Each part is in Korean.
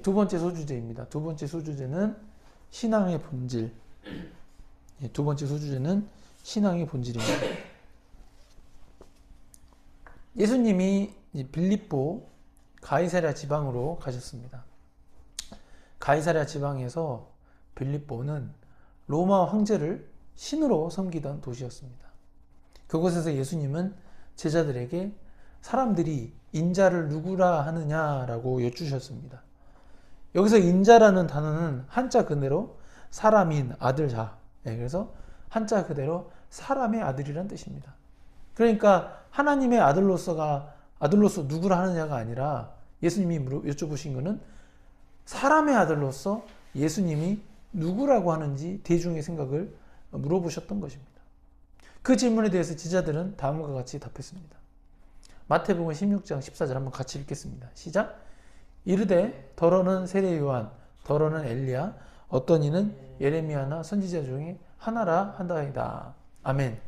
두 번째 소주제입니다. 두 번째 소주제는 신앙의 본질. 두 번째 소주제는 신앙의 본질입니다. 예수님이 빌립보 가이사랴 지방으로 가셨습니다. 가이사랴 지방에서 빌립보는 로마 황제를 신으로 섬기던 도시였습니다. 그곳에서 예수님은 제자들에게 사람들이 인자를 누구라 하느냐라고 여쭈셨습니다. 여기서 인자라는 단어는 한자 그대로 사람인 아들자. 그래서 한자 그대로 사람의 아들이란 뜻입니다. 그러니까 하나님의 아들로서 누구라 하느냐가 아니라 예수님이 여쭤보신 것은 사람의 아들로서 예수님이 누구라고 하는지 대중의 생각을 물어보셨던 것입니다. 그 질문에 대해서 제자들은 다음과 같이 답했습니다. 마태복음 16장 14절 한번 같이 읽겠습니다. 시작. 이르되 더러는 세례 요한, 더러는 엘리야, 어떤 이는 예레미야나 선지자 중에 하나라 한다이다. 아멘.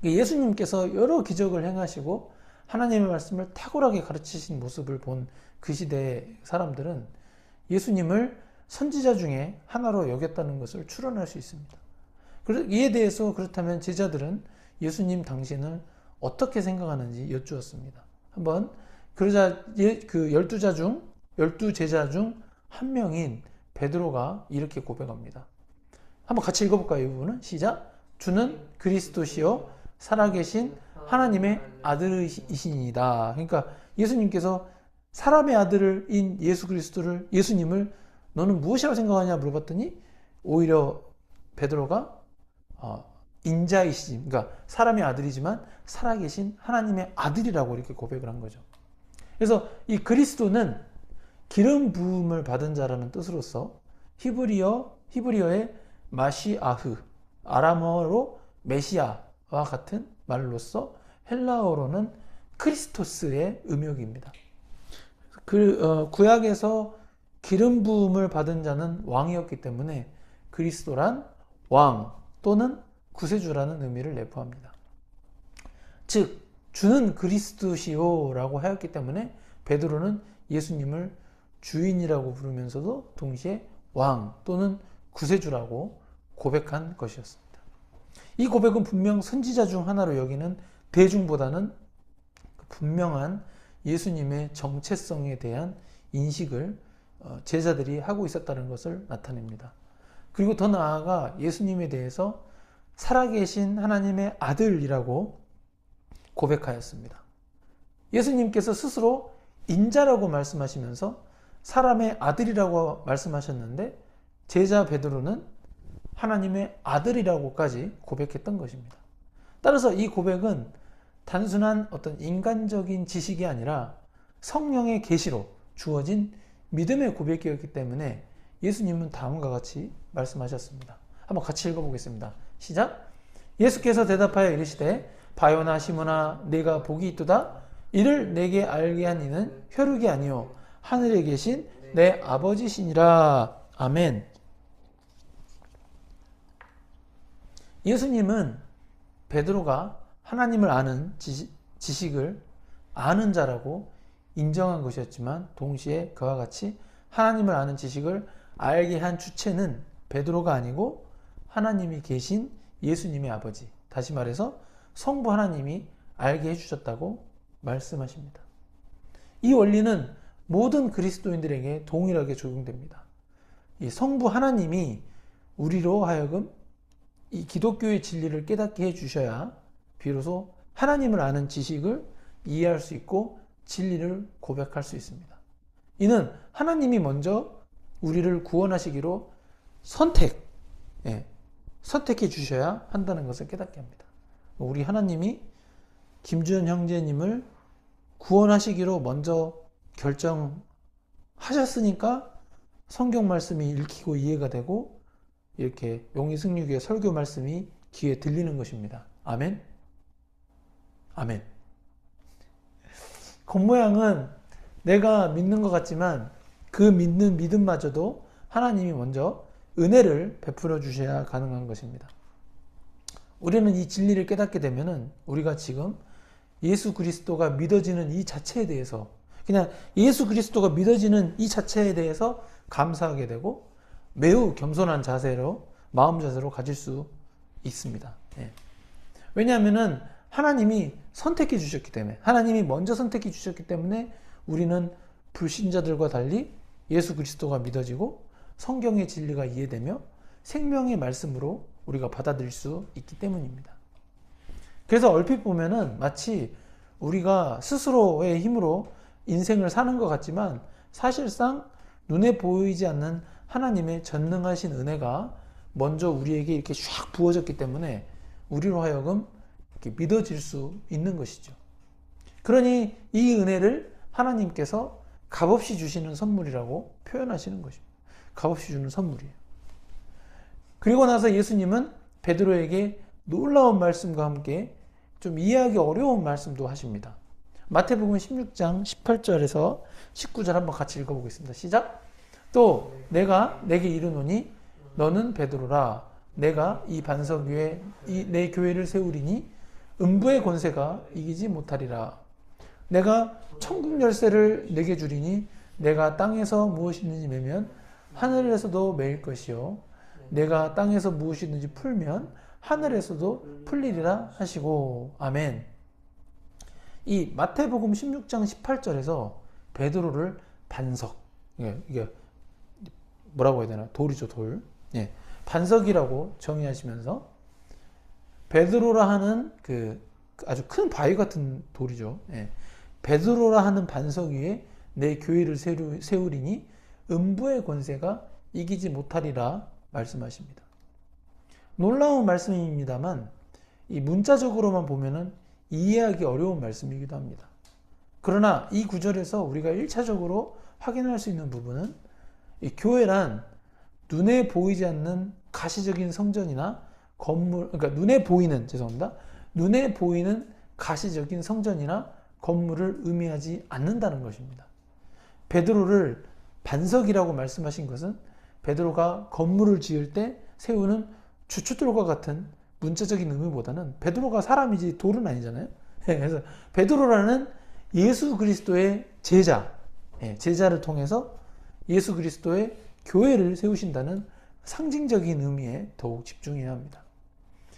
예수님께서 여러 기적을 행하시고 하나님의 말씀을 탁월하게 가르치신 모습을 본 그 시대의 사람들은 예수님을 선지자 중에 하나로 여겼다는 것을 추론할 수 있습니다. 이에 대해서 그렇다면 제자들은 예수님 당신을 어떻게 생각하는지 여쭈었습니다. 한번 그러자 그 12제자 중 한 명인 베드로가 이렇게 고백합니다. 한번 같이 읽어볼까요? 이 부분은 시작. 주는 그리스도시요 살아계신 하나님의 아들이시니이다. 그러니까 예수님께서 사람의 아들인 예수님을 너는 무엇이라고 생각하냐 물어봤더니 오히려 베드로가 인자이시지, 그러니까 사람의 아들이지만 살아계신 하나님의 아들이라고 이렇게 고백을 한 거죠. 그래서 이 그리스도는 기름 부음을 받은 자라는 뜻으로서 히브리어의 마시아흐, 아람어로 메시아와 같은 말로서 헬라어로는 크리스토스의 음역입니다. 구약에서 기름 부음을 받은 자는 왕이었기 때문에 그리스도란 왕 또는 구세주라는 의미를 내포합니다. 즉 주는 그리스도시오라고 하였기 때문에 베드로는 예수님을 주인이라고 부르면서도 동시에 왕 또는 구세주라고 고백한 것이었습니다. 이 고백은 분명 선지자 중 하나로 여기는 대중보다는 분명한 예수님의 정체성에 대한 인식을 제자들이 하고 있었다는 것을 나타냅니다. 그리고 더 나아가 예수님에 대해서 살아계신 하나님의 아들이라고 고백하였습니다. 예수님께서 스스로 인자라고 말씀하시면서 사람의 아들이라고 말씀하셨는데 제자 베드로는 하나님의 아들이라고까지 고백했던 것입니다. 따라서 이 고백은 단순한 어떤 인간적인 지식이 아니라 성령의 계시로 주어진 믿음의 고백이었기 때문에 예수님은 다음과 같이 말씀하셨습니다. 한번 같이 읽어보겠습니다. 시작. 예수께서 대답하여 이르시되 바요나 시몬아 내가 복이 있도다. 이를 내게 알게 한 이는 혈육이 아니요 하늘에 계신 내 아버지시니라. 아멘. 예수님은 베드로가 하나님을 아는 지식을 아는 자라고 인정한 것이었지만 동시에 그와 같이 하나님을 아는 지식을 알게 한 주체는 베드로가 아니고 하나님이 계신 예수님의 아버지, 다시 말해서 성부 하나님이 알게 해주셨다고 말씀하십니다. 이 원리는 모든 그리스도인들에게 동일하게 적용됩니다. 이 성부 하나님이 우리로 하여금 이 기독교의 진리를 깨닫게 해주셔야 비로소 하나님을 아는 지식을 이해할 수 있고 진리를 고백할 수 있습니다. 이는 하나님이 먼저 우리를 구원하시기로 선택해 주셔야 한다는 것을 깨닫게 합니다. 우리 하나님이 김주현 형제님을 구원하시기로 먼저 결정하셨으니까 성경 말씀이 읽히고 이해가 되고 이렇게 용의승리교회 설교 말씀이 귀에 들리는 것입니다. 아멘. 아멘. 겉모양은 내가 믿는 것 같지만 그 믿는 믿음마저도 하나님이 먼저 은혜를 베풀어 주셔야 가능한 것입니다. 우리는 이 진리를 깨닫게 되면은 우리가 지금 예수 그리스도가 믿어지는 이 자체에 대해서, 그냥 예수 그리스도가 믿어지는 이 자체에 대해서 감사하게 되고 매우 겸손한 자세로, 마음 자세로 가질 수 있습니다. 예. 왜냐하면은 하나님이 선택해 주셨기 때문에, 하나님이 먼저 선택해 주셨기 때문에 우리는 불신자들과 달리 예수 그리스도가 믿어지고 성경의 진리가 이해되며 생명의 말씀으로 우리가 받아들일 수 있기 때문입니다. 그래서 얼핏 보면은 마치 우리가 스스로의 힘으로 인생을 사는 것 같지만 사실상 눈에 보이지 않는 하나님의 전능하신 은혜가 먼저 우리에게 이렇게 샥 부어졌기 때문에 우리로 하여금 이렇게 믿어질 수 있는 것이죠. 그러니 이 은혜를 하나님께서 값없이 주시는 선물이라고 표현하시는 것입니다. 값없이 주는 선물이에요. 그리고 나서 예수님은 베드로에게 놀라운 말씀과 함께 좀 이해하기 어려운 말씀도 하십니다. 마태복음 16장 18절에서 19절 한번 같이 읽어보겠습니다. 시작! 또 내가 내게 이르노니 너는 베드로라. 내가 이 반석 위에 내 교회를 세우리니 음부의 권세가 이기지 못하리라. 내가 천국 열쇠를 내게 주리니 내가 땅에서 무엇이든지 매면 하늘에서도 매일 것이요 내가 땅에서 무엇이든지 풀면 하늘에서도 풀리리라 하시고. 아멘. 이 마태복음 16장 18절에서 베드로를 반석, 이게 뭐라고 해야 되나? 돌이죠, 돌. 예, 반석이라고 정의하시면서 베드로라 하는 그 아주 큰 바위 같은 돌이죠. 예, 베드로라 하는 반석 위에 내 교회를 세우리니 음부의 권세가 이기지 못하리라 말씀하십니다. 놀라운 말씀입니다만 이 문자적으로만 보면은 이해하기 어려운 말씀이기도 합니다. 그러나 이 구절에서 우리가 1차적으로 확인할 수 있는 부분은 이 교회란 눈에 보이지 않는 가시적인 성전이나 건물, 그러니까 눈에 보이는 가시적인 성전이나 건물을 의미하지 않는다는 것입니다. 베드로를 반석이라고 말씀하신 것은 베드로가 건물을 지을 때 세우는 주춧돌과 같은 문자적인 의미보다는 베드로가 사람이지 돌은 아니잖아요. 그래서 베드로라는 예수 그리스도의 제자를 통해서 예수 그리스도의 교회를 세우신다는 상징적인 의미에 더욱 집중해야 합니다.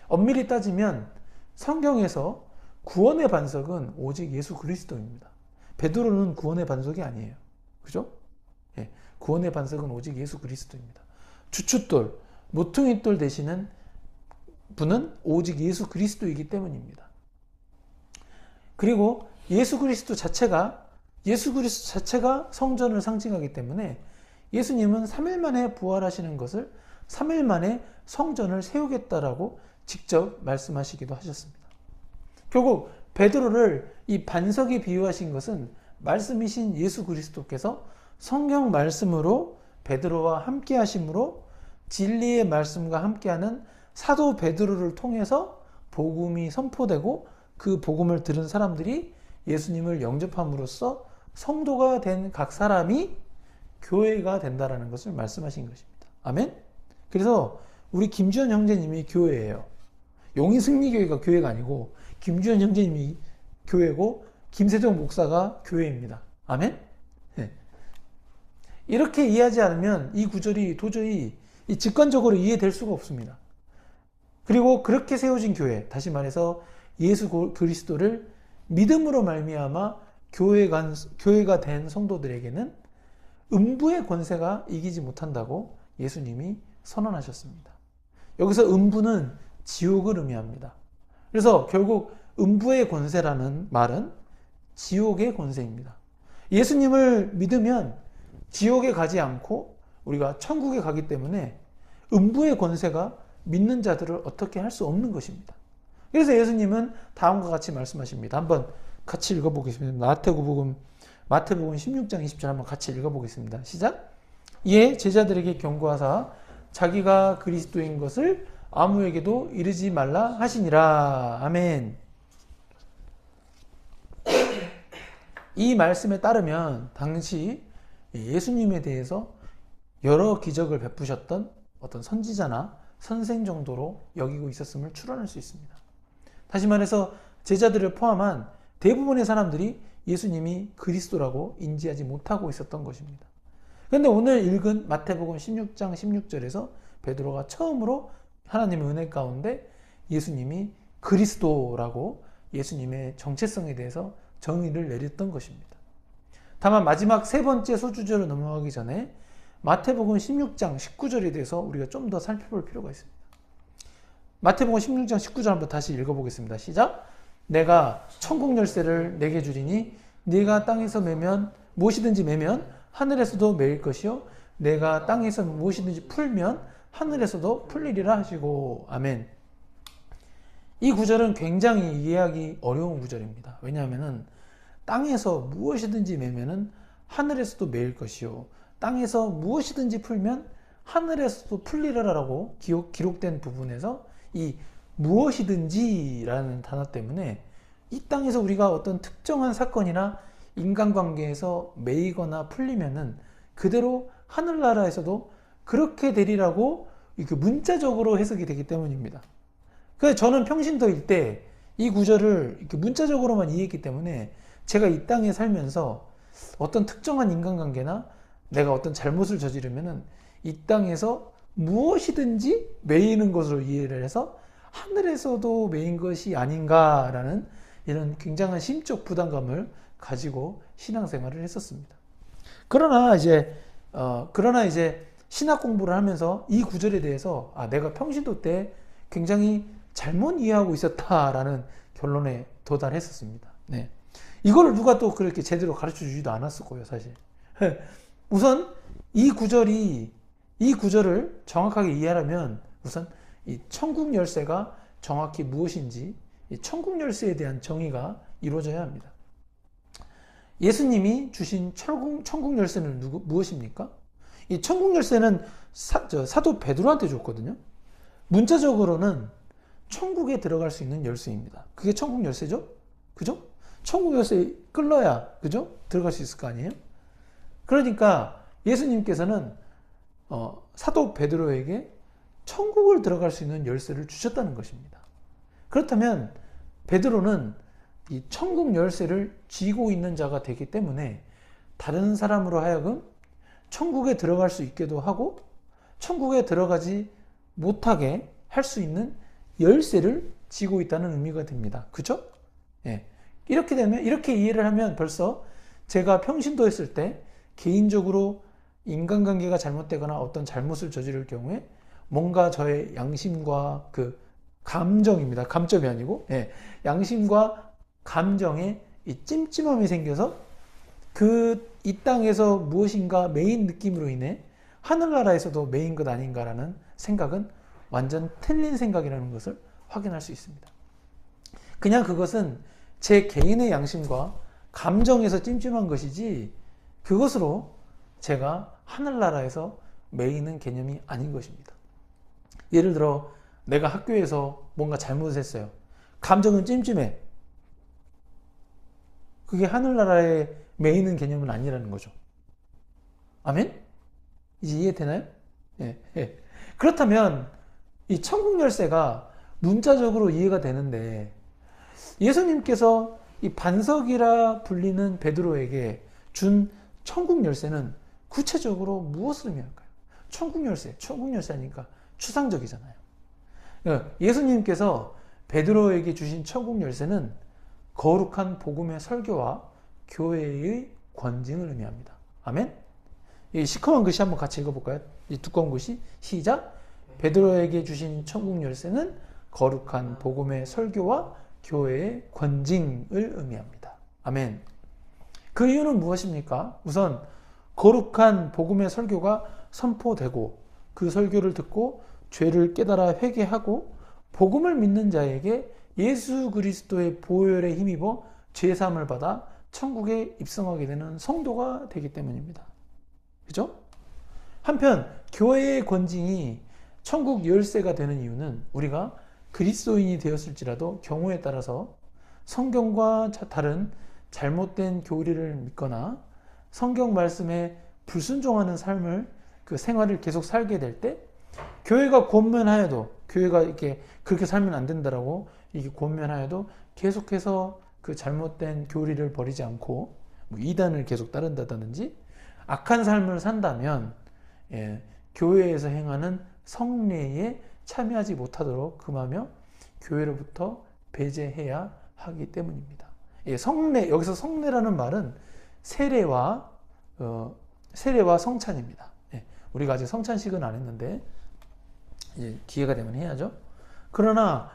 엄밀히 따지면 성경에서 구원의 반석은 오직 예수 그리스도입니다. 베드로는 구원의 반석이 아니에요. 그죠? 예, 구원의 반석은 오직 예수 그리스도입니다. 주춧돌, 모퉁이돌 되시는 분은 오직 예수 그리스도이기 때문입니다. 그리고 예수 그리스도 자체가 성전을 상징하기 때문에 예수님은 3일 만에 부활하시는 것을 3일 만에 성전을 세우겠다라고 직접 말씀하시기도 하셨습니다. 결국 베드로를 이 반석에 비유하신 것은 말씀이신 예수 그리스도께서 성경 말씀으로 베드로와 함께 하심으로 진리의 말씀과 함께하는 사도 베드로를 통해서 복음이 선포되고 그 복음을 들은 사람들이 예수님을 영접함으로써 성도가 된 각 사람이 교회가 된다라는 것을 말씀하신 것입니다. 아멘? 그래서 우리 김주현 형제님이 교회예요. 용인승리교회가 교회가 아니고 김주현 형제님이 교회고 김세종 목사가 교회입니다. 아멘? 네. 이렇게 이해하지 않으면 이 구절이 도저히 직관적으로 이해될 수가 없습니다. 그리고 그렇게 세워진 교회, 다시 말해서 예수 그리스도를 믿음으로 말미암아 교회가 된 성도들에게는 음부의 권세가 이기지 못한다고 예수님이 선언하셨습니다. 여기서 음부는 지옥을 의미합니다. 그래서 결국 음부의 권세라는 말은 지옥의 권세입니다. 예수님을 믿으면 지옥에 가지 않고 우리가 천국에 가기 때문에 음부의 권세가 믿는 자들을 어떻게 할 수 없는 것입니다. 그래서 예수님은 다음과 같이 말씀하십니다. 한번 같이 읽어보겠습니다. 마태복음 16장 20절 한번 같이 읽어보겠습니다. 시작! 이에 제자들에게 경고하사 자기가 그리스도인 것을 아무에게도 이르지 말라 하시니라. 아멘. 이 말씀에 따르면 당시 예수님에 대해서 여러 기적을 베푸셨던 어떤 선지자나 선생 정도로 여기고 있었음을 추론할 수 있습니다. 다시 말해서 제자들을 포함한 대부분의 사람들이 예수님이 그리스도라고 인지하지 못하고 있었던 것입니다. 그런데 오늘 읽은 마태복음 16장 16절에서 베드로가 처음으로 하나님의 은혜 가운데 예수님이 그리스도라고 예수님의 정체성에 대해서 정의를 내렸던 것입니다. 다만 마지막 세 번째 소주제로 넘어가기 전에 마태복음 16장 19절에 대해서 우리가 좀 더 살펴볼 필요가 있습니다. 마태복음 16장 19절 한번 다시 읽어보겠습니다. 시작! 내가 천국 열쇠를 내게 주리니 네가 땅에서 매면 무엇이든지 매면 하늘에서도 매일 것이요 내가 땅에서 무엇이든지 풀면 하늘에서도 풀리리라 하시고. 아멘. 이 구절은 굉장히 이해하기 어려운 구절입니다. 왜냐하면 땅에서 무엇이든지 매면은 하늘에서도 매일 것이요 땅에서 무엇이든지 풀면 하늘에서도 풀리라라고 기록된 부분에서 이 무엇이든지라는 단어 때문에 이 땅에서 우리가 어떤 특정한 사건이나 인간관계에서 매이거나 풀리면은 그대로 하늘나라에서도 그렇게 되리라고 이렇게 문자적으로 해석이 되기 때문입니다. 그래서 저는 평신도일 때 이 구절을 이렇게 문자적으로만 이해했기 때문에 제가 이 땅에 살면서 어떤 특정한 인간관계나 내가 어떤 잘못을 저지르면은 이 땅에서 무엇이든지 매이는 것으로 이해를 해서 하늘에서도 매인 것이 아닌가라는 이런 굉장한 심적 부담감을 가지고 신앙생활을 했었습니다. 그러나 이제 신학 공부를 하면서 이 구절에 대해서 내가 평신도 때 굉장히 잘못 이해하고 있었다라는 결론에 도달했었습니다. 네. 이걸 누가 또 그렇게 제대로 가르쳐 주지도 않았을 거예요, 사실. 우선 이 구절을 정확하게 이해하려면 우선 이 천국 열쇠가 정확히 무엇인지 이 천국 열쇠에 대한 정의가 이루어져야 합니다. 예수님이 주신 천국 열쇠는 무엇입니까? 이 천국 열쇠는 사도 베드로한테 줬거든요. 문자적으로는 천국에 들어갈 수 있는 열쇠입니다. 그게 천국 열쇠죠? 그죠? 천국 열쇠 끌러야, 그죠? 들어갈 수 있을 거 아니에요? 그러니까 예수님께서는 사도 베드로에게 천국을 들어갈 수 있는 열쇠를 주셨다는 것입니다. 그렇다면 베드로는 이 천국 열쇠를 쥐고 있는 자가 되기 때문에 다른 사람으로 하여금 천국에 들어갈 수 있게도 하고 천국에 들어가지 못하게 할 수 있는 열쇠를 쥐고 있다는 의미가 됩니다. 그죠? 예. 이렇게 이해를 하면 벌써 제가 평신도 했을 때 개인적으로 인간관계가 잘못되거나 어떤 잘못을 저지를 경우에 뭔가 저의 양심과 그 감정입니다. 감점이 아니고, 양심과 감정에 이 찜찜함이 생겨서 이 땅에서 무엇인가 매인 느낌으로 인해 하늘나라에서도 매인 것 아닌가라는 생각은 완전 틀린 생각이라는 것을 확인할 수 있습니다. 그냥 그것은 제 개인의 양심과 감정에서 찜찜한 것이지 그것으로 제가 하늘나라에서 매이는 개념이 아닌 것입니다. 예를 들어 내가 학교에서 뭔가 잘못을 했어요. 감정은 찜찜해. 그게 하늘나라에 매이는 개념은 아니라는 거죠. 아멘? 이제 이해되나요? 예. 그렇다면 이 천국 열쇠가 문자적으로 이해가 되는데 예수님께서 이 반석이라 불리는 베드로에게 준 천국 열쇠는 구체적으로 무엇을 의미할까요? 천국 열쇠니까 추상적이잖아요. 예수님께서 베드로에게 주신 천국 열쇠는 거룩한 복음의 설교와 교회의 권징을 의미합니다. 아멘? 이 시커먼 글씨 한번 같이 읽어볼까요? 이 두꺼운 글씨 시작. 베드로에게 주신 천국 열쇠는 거룩한 복음의 설교와 교회의 권징을 의미합니다. 아멘. 그 이유는 무엇입니까? 우선 거룩한 복음의 설교가 선포되고 그 설교를 듣고 죄를 깨달아 회개하고 복음을 믿는 자에게 예수 그리스도의 보혈에 힘입어 죄사함을 받아 천국에 입성하게 되는 성도가 되기 때문입니다. 그죠? 한편 교회의 권징이 천국 열쇠가 되는 이유는 우리가 그리스도인이 되었을지라도 경우에 따라서 성경과 다른 잘못된 교리를 믿거나 성경 말씀에 불순종하는 삶을 그 생활을 계속 살게 될 때 교회가 권면하여도 교회가 이렇게 그렇게 살면 안 된다라고 이게 권면하여도 계속해서 그 잘못된 교리를 버리지 않고 뭐 이단을 계속 따른다든지 악한 삶을 산다면 교회에서 행하는 성례에 참여하지 못하도록 금하며 교회로부터 배제해야 하기 때문입니다. 성례, 여기서 성례라는 말은 세례와 성찬입니다. 우리가 아직 성찬식은 안 했는데 이제 기회가 되면 해야죠. 그러나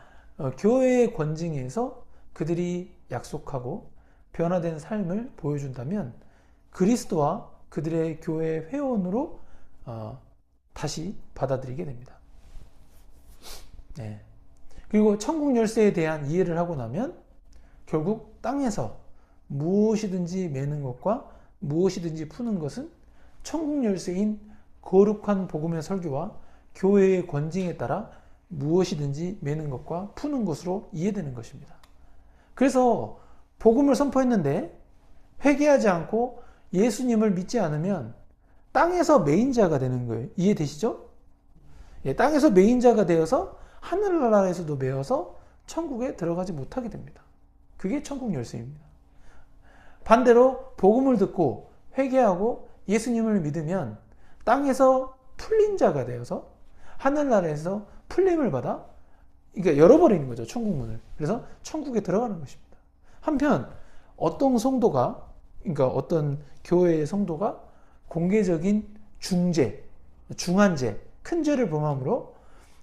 교회의 권징에서 그들이 약속하고 변화된 삶을 보여준다면 그리스도와 그들의 교회 회원으로 다시 받아들이게 됩니다. 그리고 천국 열쇠에 대한 이해를 하고 나면 결국 땅에서 무엇이든지 매는 것과 무엇이든지 푸는 것은 천국 열쇠인 거룩한 복음의 설교와 교회의 권징에 따라 무엇이든지 매는 것과 푸는 것으로 이해되는 것입니다. 그래서 복음을 선포했는데 회개하지 않고 예수님을 믿지 않으면 땅에서 매인자가 되는 거예요. 이해되시죠? 땅에서 매인자가 되어서 하늘나라에서도 매어서 천국에 들어가지 못하게 됩니다. 그게 천국 열쇠입니다. 반대로 복음을 듣고 회개하고 예수님을 믿으면 땅에서 풀린 자가 되어서 하늘나라에서 풀림을 받아 그러니까 열어버리는 거죠. 천국문을. 그래서 천국에 들어가는 것입니다. 한편 어떤 성도가 그러니까 어떤 교회의 성도가 공개적인 중죄, 중한죄, 큰 죄를 범함으로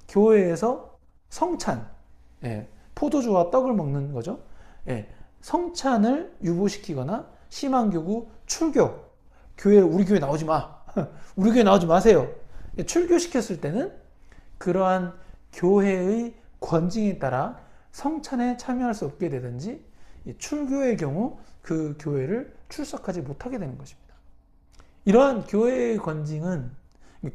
교회에서 성찬, 포도주와 떡을 먹는 거죠. 성찬을 유보시키거나 심한교구 출교, 우리 교회 나오지 마. 우리 교회 나오지 마세요. 출교시켰을 때는 그러한 교회의 권징에 따라 성찬에 참여할 수 없게 되든지 출교의 경우 그 교회를 출석하지 못하게 되는 것입니다. 이러한 교회의 권징은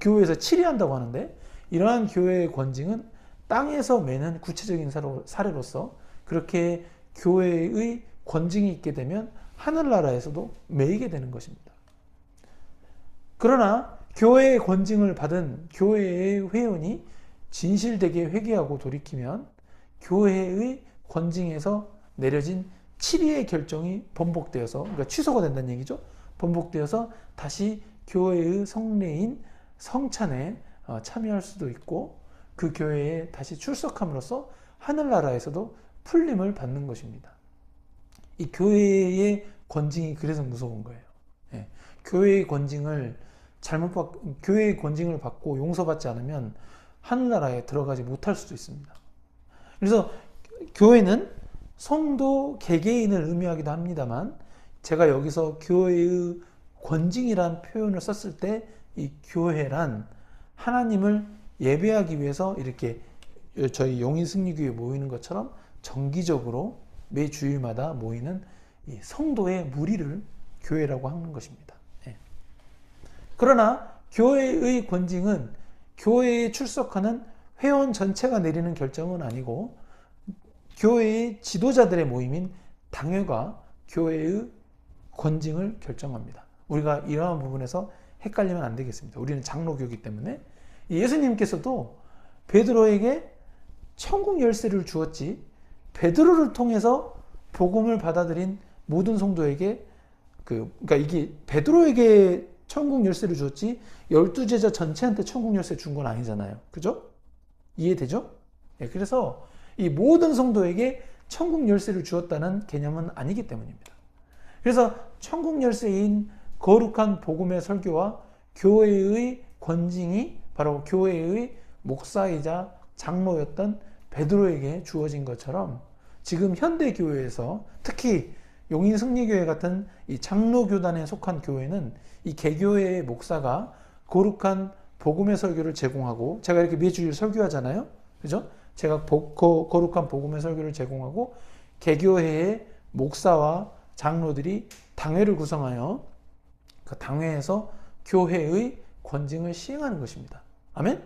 교회에서 치리한다고 하는데 이러한 교회의 권징은 땅에서 매는 구체적인 사례로서 그렇게 교회의 권징이 있게 되면 하늘나라에서도 매이게 되는 것입니다. 그러나 교회의 권징을 받은 교회의 회원이 진실되게 회개하고 돌이키면 교회의 권징에서 내려진 치리의 결정이 번복되어서 그러니까 취소가 된다는 얘기죠. 번복되어서 다시 교회의 성례인 성찬에 참여할 수도 있고 그 교회에 다시 출석함으로써 하늘나라에서도 풀림을 받는 것입니다. 이 교회의 권징이 그래서 무서운 거예요. 교회의 권징을 교회의 권징을 받고 용서받지 않으면 하늘나라에 들어가지 못할 수도 있습니다. 그래서 교회는 성도 개개인을 의미하기도 합니다만 제가 여기서 교회의 권징이란 표현을 썼을 때 이 교회란 하나님을 예배하기 위해서 이렇게 저희 용인승리교회에 모이는 것처럼 정기적으로 매 주일마다 모이는 이 성도의 무리를 교회라고 하는 것입니다. 그러나 교회의 권징은 교회에 출석하는 회원 전체가 내리는 결정은 아니고 교회의 지도자들의 모임인 당회가 교회의 권징을 결정합니다. 우리가 이러한 부분에서 헷갈리면 안 되겠습니다. 우리는 장로교이기 때문에 예수님께서도 베드로에게 천국 열쇠를 주었지 베드로를 통해서 복음을 받아들인 모든 성도에게 그러니까 이게 베드로에게 천국 열쇠를 주었지 12제자 전체한테 천국 열쇠 준 건 아니잖아요. 그죠? 이해되죠? 그래서 이 모든 성도에게 천국 열쇠를 주었다는 개념은 아니기 때문입니다. 그래서 천국 열쇠인 거룩한 복음의 설교와 교회의 권징이 바로 교회의 목사이자 장로였던 베드로에게 주어진 것처럼 지금 현대교회에서 특히 용인승리교회 같은 이 장로교단에 속한 교회는 이 개교회의 목사가 거룩한 복음의 설교를 제공하고 제가 이렇게 매주일 설교하잖아요. 그죠? 제가 거룩한 복음의 설교를 제공하고 개교회의 목사와 장로들이 당회를 구성하여 그 당회에서 교회의 권징을 시행하는 것입니다. 아멘?